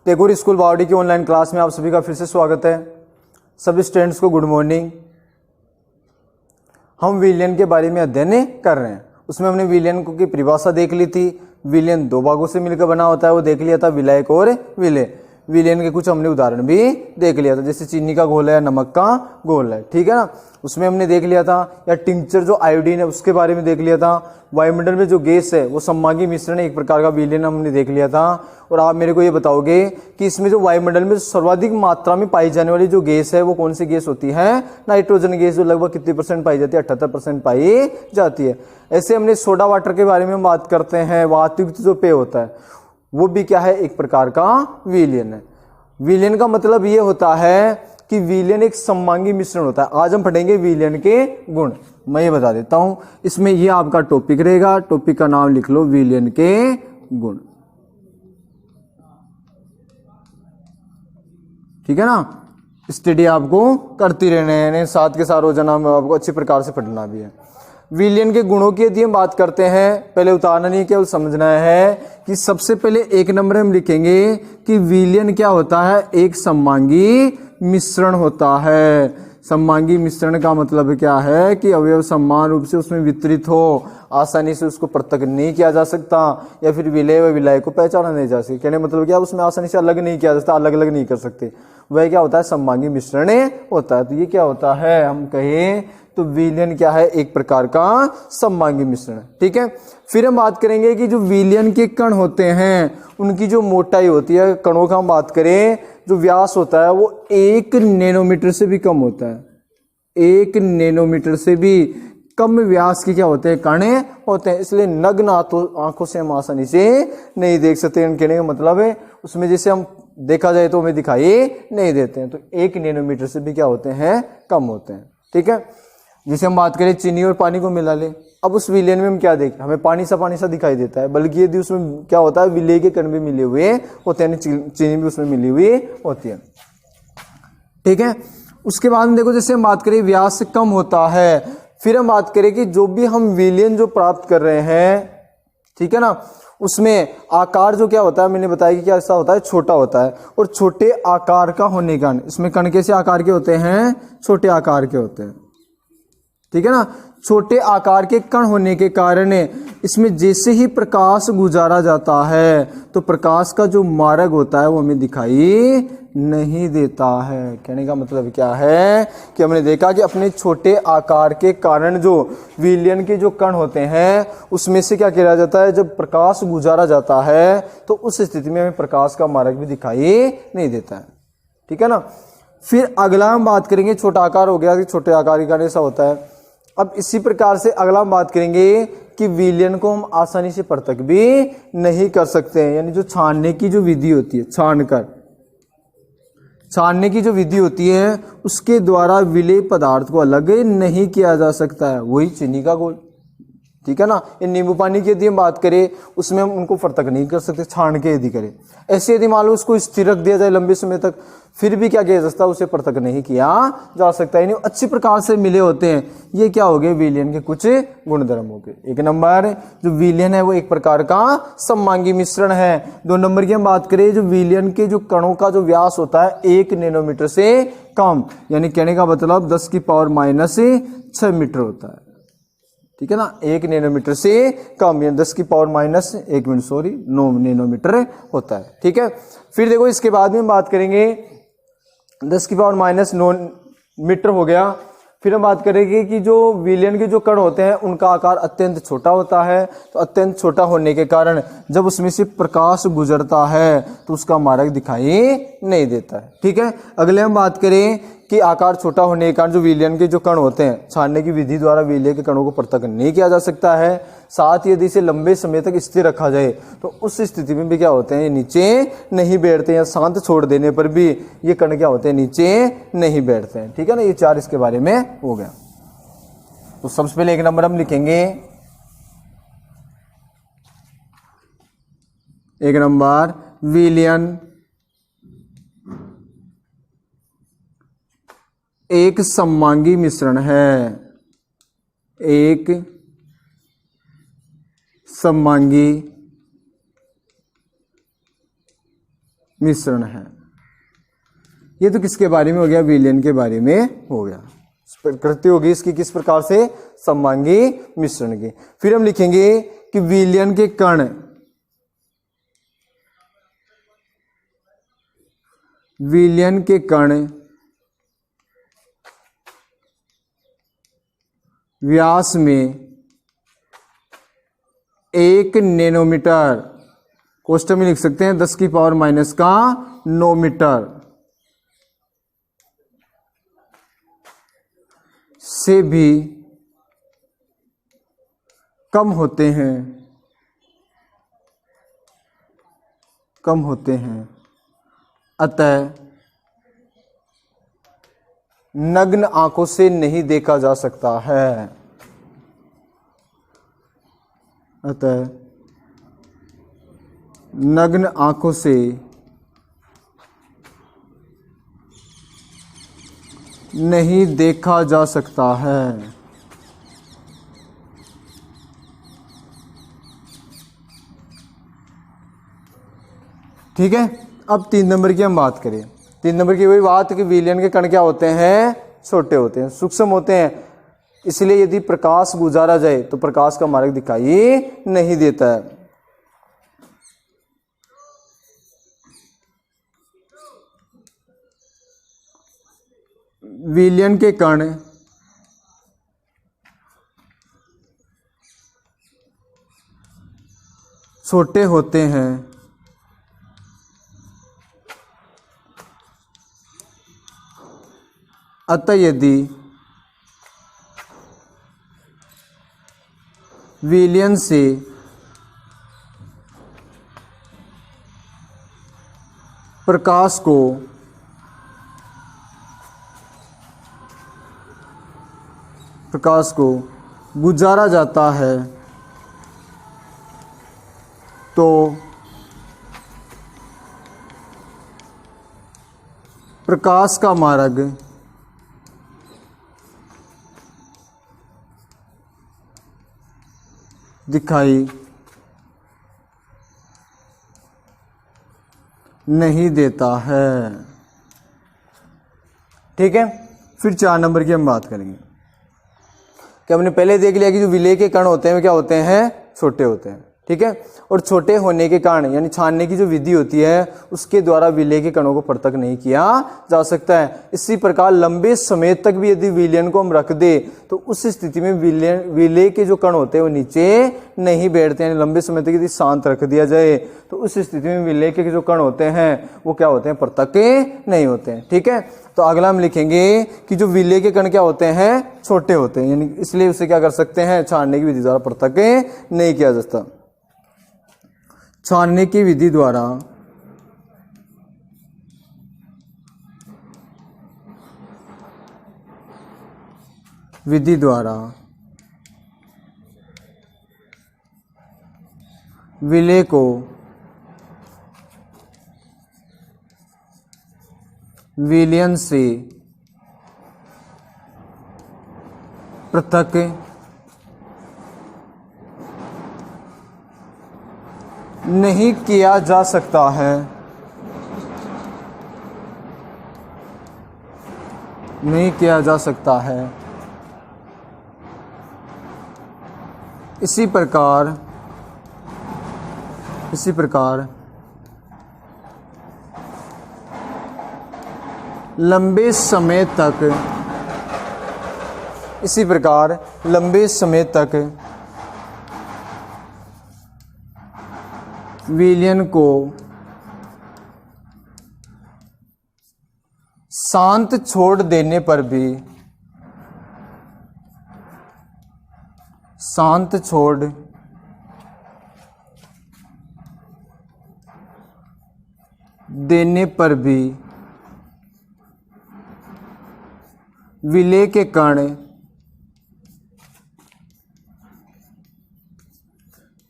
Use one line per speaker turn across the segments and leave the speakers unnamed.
Tagore school बावड़ी की online class में आप सभी का फिर से स्वागत है। सभी स्टूडेंट्स को गुड मॉर्निंग। हम विलयन के बारे में अध्ययन कर रहे हैं। उसमें हमने विलयन की परिभाषा देख ली थी। विलयन दो भागों से मिलकर बना होता है, वो देख लिया था, विलायक और विलेय। विलयन के कुछ हमने उदाहरण भी देख लिया था, जैसे चीनी का घोल है, नमक का घोल है, ठीक है ना। उसमें हमने देख लिया था, या टिंचर जो आयोडीन है उसके बारे में देख लिया था। वायुमंडल में जो गैस है वो सम्मागी मिश्रण है, एक प्रकार का विलयन हमने देख लिया था। और आप मेरे को ये बताओगे कि इसमें जो वायुमंडल में सर्वाधिक मात्रा में पाई जाने वाली जो गैस है वो कौन सी गैस होती है? नाइट्रोजन गैस, जो लगभग कितनी परसेंट पाई जाती है? 78% पाई जाती है। ऐसे हमने सोडा वाटर के बारे में बात करते हैं। वातयुक्त जो पेय होता है वो भी क्या है? एक प्रकार का विलयन है। विलयन का मतलब ये होता है कि विलयन एक सम्मांगी मिश्रण होता है। आज हम पढ़ेंगे विलयन के गुण। मैं ये बता देता हूं, इसमें ये आपका टॉपिक रहेगा। टॉपिक का नाम लिख लो, विलयन के गुण, ठीक है ना। स्टडी आपको करती रहने हैं, साथ के साथ रोजाना आपको अच्छी प्रकार से पढ़ना भी है। विलयन के गुणों की यदि हम बात करते हैं, पहले उतारना नहीं, केवल समझना है कि सबसे पहले एक नंबर हम लिखेंगे कि विलयन क्या होता है? एक सम्मांगी मिश्रण होता है। सम्मांगी मिश्रण का मतलब क्या है? कि अवयव समान रूप से उसमें वितरित हो, आसानी से उसको पृथक नहीं किया जा सकता, या फिर विलेय व विलायक को पहचाना नहीं जा सकता। कहने मतलब क्या? उसमें आसानी से अलग नहीं किया जा सकता, अलग अलग नहीं कर सकते। वह क्या होता है? सम्मांगी मिश्रण होता है। तो ये क्या होता है? हम कहें तो विलयन क्या है? एक प्रकार का सम्मांगी मिश्रण, ठीक है। फिर हम बात करेंगे कि जो विलयन के कण होते हैं उनकी जो मोटाई होती है, कणों का हम बात करें, जो व्यास होता है वो 1 नैनोमीटर से भी कम होता है। 1 नैनोमीटर से भी कम व्यास के क्या होते हैं? कण होते हैं। इसलिए नग्न आंखों से हम आसानी से नहीं देख सकते। कहने का मतलब है उसमें जैसे हम देखा जाए तो हमें दिखाई नहीं देते हैं। तो 1 नैनोमीटर से भी क्या होते हैं? कम होते हैं, ठीक है। जिसे हम बात करें चीनी और पानी को मिला ले, अब उस विलयन में हम क्या देखें? हमें पानी सा दिखाई देता है, बल्कि यदि उसमें क्या होता है? विलेय के कण भी मिले हुए होते हैं, चीनी भी उसमें मिली हुई होती है, ठीक है। उसके बाद में देखो, जैसे हम बात करें व्यास से कम होता है, फिर हम बात करें कि जो भी हम विलयन जो प्राप्त कर रहे हैं, ठीक है ना, उसमें आकार जो क्या होता है, मैंने बताया कि क्या ऐसा होता है? छोटा होता है। और छोटे आकार का होने के कारण इसमें कण कैसे आकार के होते हैं? छोटे आकार के होते हैं, ठीक है ना। छोटे आकार के कण होने के कारण इसमें जैसे ही प्रकाश गुजारा जाता है तो प्रकाश का जो मार्ग होता है वो हमें दिखाई नहीं देता है। कहने का मतलब क्या है कि हमने देखा कि अपने छोटे आकार के कारण जो विलयन के जो कण होते हैं उसमें से क्या किया जाता है? जब प्रकाश गुजारा जाता है तो उस स्थिति में हमें प्रकाश का मार्ग भी दिखाई नहीं देता है, ठीक है ना। फिर अगला हम बात करेंगे, छोटा आकार हो गया कि छोटे आकार के कारण ऐसा होता है। अब इसी प्रकार से अगला हम बात करेंगे कि विलयन को हम आसानी से पृथक भी नहीं कर सकते हैं। यानी जो छानने की जो विधि होती है, छानने की जो विधि होती है उसके द्वारा विलेय पदार्थ को अलग नहीं किया जा सकता है। वही चीनी का घोल, ठीक है ना। ये नींबू पानी की यदि हम बात करें उसमें हम उनको पृथक नहीं कर सकते, छान के यदि करें। ऐसे यदि मान लो उसको स्थिर रख दिया जाए लंबे समय तक, फिर भी क्या किया जा सकता है? उसे पृथक नहीं किया जा सकता। यानी अच्छी प्रकार से मिले होते हैं। ये क्या हो गए? विलयन के कुछ गुणधर्म हो गए। एक नंबर, जो विलयन है वो एक प्रकार का सम्मांगी मिश्रण है। 2 नंबर की हम बात करें, जो विलयन के जो कणों का जो व्यास होता है 1 नैनोमीटर से कम, यानी कहने का मतलब 10⁻⁶ मीटर होता है, ठीक है ना। 1 नैनोमीटर से कम, यानी 9 नैनोमीटर होता है, ठीक है। फिर देखो इसके बाद में हम बात करेंगे 10⁻⁹ मीटर हो गया। फिर हम बात करेंगे कि जो विलयन के जो कण होते हैं उनका आकार अत्यंत छोटा होता है। तो अत्यंत छोटा होने के कारण जब उसमें से प्रकाश गुजरता है तो उसका मार्ग दिखाई नहीं देता है, ठीक है। अगले हम बात करें कि आकार छोटा होने के कारण जो विलयन के जो कण होते हैं, छानने की विधि द्वारा विलेय के कणों को पृथक नहीं किया जा सकता है। साथ ही यदि इसे लंबे समय तक स्थिर रखा जाए तो उस स्थिति में भी क्या होते हैं? ये नीचे नहीं बैठते हैं। शांत छोड़ देने पर भी ये कण क्या होते हैं? नीचे नहीं बैठते हैं, ठीक है ना। ये 4 इसके बारे में हो गया। तो सबसे पहले 1 नंबर हम लिखेंगे, 1 नंबर विलयन एक सम्मांगी मिश्रण है। एक सम्मांगी मिश्रण है। ये तो किसके बारे में हो गया? विलयन के बारे में हो गया। प्रकृति होगी इसकी किस प्रकार से? सममांगी मिश्रण की। फिर हम लिखेंगे कि विलयन के कण व्यास में 1 नैनोमीटर, कोष्टक में लिख सकते हैं 10⁻⁻9 मीटर से भी कम होते हैं, अतः नग्न आंखों से नहीं देखा जा सकता है। अतः नग्न आंखों से नहीं देखा जा सकता है। ठीक है। अब 3 नंबर की हम बात करें। 3 नंबर की वही बात कि विलयन के कण क्या होते हैं? छोटे होते हैं, सूक्ष्म होते हैं, इसलिए यदि प्रकाश गुजारा जाए तो प्रकाश का मार्ग दिखाई नहीं देता है। विलयन के कण छोटे होते हैं, अतः यदि विलयन से प्रकाश को गुजारा जाता है तो प्रकाश का मार्ग दिखाई नहीं देता है। ठीक है। फिर 4 नंबर की हम बात करेंगे कि हमने पहले देख लिया कि जो विलय के कण होते हैं वे क्या होते हैं? छोटे होते हैं। ठीक है। और छोटे होने के कारण यानी छानने की जो विधि होती है उसके द्वारा विलय के कणों को पृथक नहीं किया जा सकता है। इसी प्रकार लंबे समय तक भी यदि विलयन को हम रख दे तो उस स्थिति में विलय के जो कण होते हैं वो नीचे नहीं बैठते हैं। लंबे समय तक यदि शांत रख दिया जाए तो उस स्थिति में विलय के जो कण होते हैं वो क्या होते हैं? पृथक नहीं होते हैं। ठीक है। तो अगला हम लिखेंगे कि जो विलय के कण क्या होते हैं? छोटे होते हैं, यानी इसलिए उसे क्या कर सकते हैं? छानने की विधि द्वारा पृथक नहीं किया जा सकता। छानने की विधि द्वारा विलय को विलयन से पृथक नहीं किया जा सकता है। नहीं किया जा सकता है। इसी प्रकार लंबे समय तक विलयन को शांत छोड़ देने पर भी विलय के कण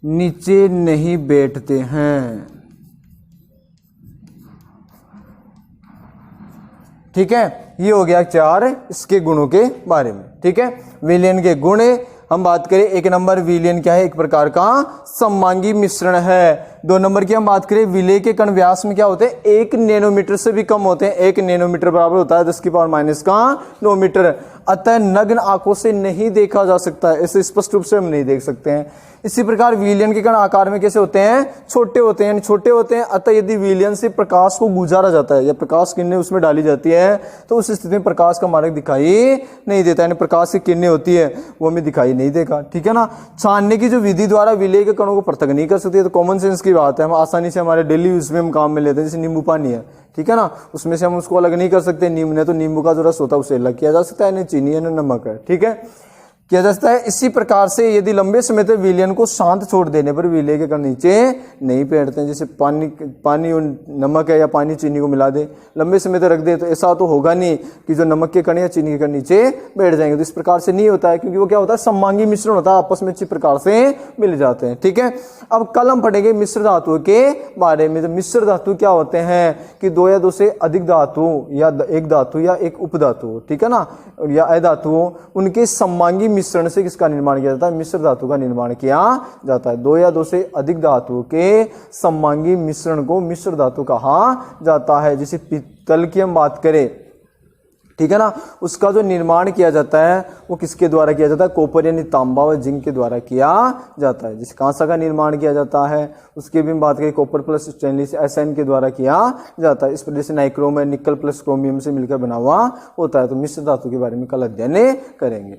नीचे नहीं बैठते हैं। ठीक है। ये हो गया 4 इसके गुणों के बारे में। ठीक है। विलयन के गुण हम बात करें 1 नंबर विलयन क्या है, एक प्रकार का सममांगी मिश्रण है। 2 नंबर की हम बात करें विलेय के कण व्यास में क्या होते हैं, 1 नैनोमीटर से भी कम होते हैं। 1 नैनोमीटर बराबर होता है 10 की पावर माइनस का 9 मीटर। अतः नग्न आंखों से नहीं देखा जा सकता है, इसे स्पष्ट रूप से हम नहीं देख सकते हैं। इसी प्रकार विलयन के कण आकार में कैसे होते हैं, छोटे होते हैं, यानी छोटे होते हैं। अतः यदि विलयन से प्रकाश को गुजारा जाता है या प्रकाश किरणें उसमें डाली जाती है तो उस स्थिति में प्रकाश का मार्ग दिखाई नहीं देता, यानी प्रकाश की किरणें होती है वो हमें दिखाई नहीं देगा, ठीक है ना। छानने की जो विधि द्वारा विलेय के कणों को पृथक नहीं कर सकती है, तो कॉमन सेंस की बात है, हम आसानी से हमारे डेली यूज में हम काम में लेते हैं। जैसे नींबू पानी है, ठीक है ना, उसमें से हम उसको अलग नहीं कर सकते। नींबू ने तो नींबू का जो रस होता है उसे अलग किया जा सकता है, न चीनी है न नमक है, ठीक है, किया जा सकता है। इसी प्रकार से यदि लंबे समय तक विलयन को शांत छोड़ देने पर विलेय के कण नीचे नहीं बैठते हैं। जैसे पानी और नमक है या पानी चीनी को मिला दे, लंबे समय तक रख दे, तो ऐसा तो होगा नहीं कि जो नमक के कण या चीनी के कण नीचे बैठ जाएंगे। तो इस प्रकार से नहीं होता है, क्योंकि वो क्या होता है, सममांगी मिश्रण होता है, आपस में अच्छी प्रकार से मिल जाते हैं, ठीक है। अब कल हम पढ़ेंगे मिश्र धातुओं के बारे में। तो मिश्र धातु क्या होते हैं कि 2 या 2 से अधिक धातु या एक धातु या एक उपधातु, ठीक है ना, या अधातुओं, उनके सममांगी मिश्रण से किसका निर्माण किया जाता है, मिश्र धातु का निर्माण किया जाता है। 2 या 2 से अधिक धातुओं के सममांगी मिश्रण को मिश्र धातु कहा जाता है। जैसे पीतल की हम बात करें, ठीक है ना, उसका जो निर्माण किया जाता है वो किसके द्वारा किया जाता है, कॉपर यानी तांबा व जिंक के द्वारा किया जाता है। जैसे कांसा का निर्माण किया जाता है, उसकी भी बात करें, कॉपर प्लस स्टेनलेस SN के द्वारा किया जाता है। इस प्रकार से नाइक्रोम है, निकल प्लस क्रोमियम से मिलकर बना हुआ होता है। तो मिश्र धातु के बारे में कल अध्ययन करेंगे।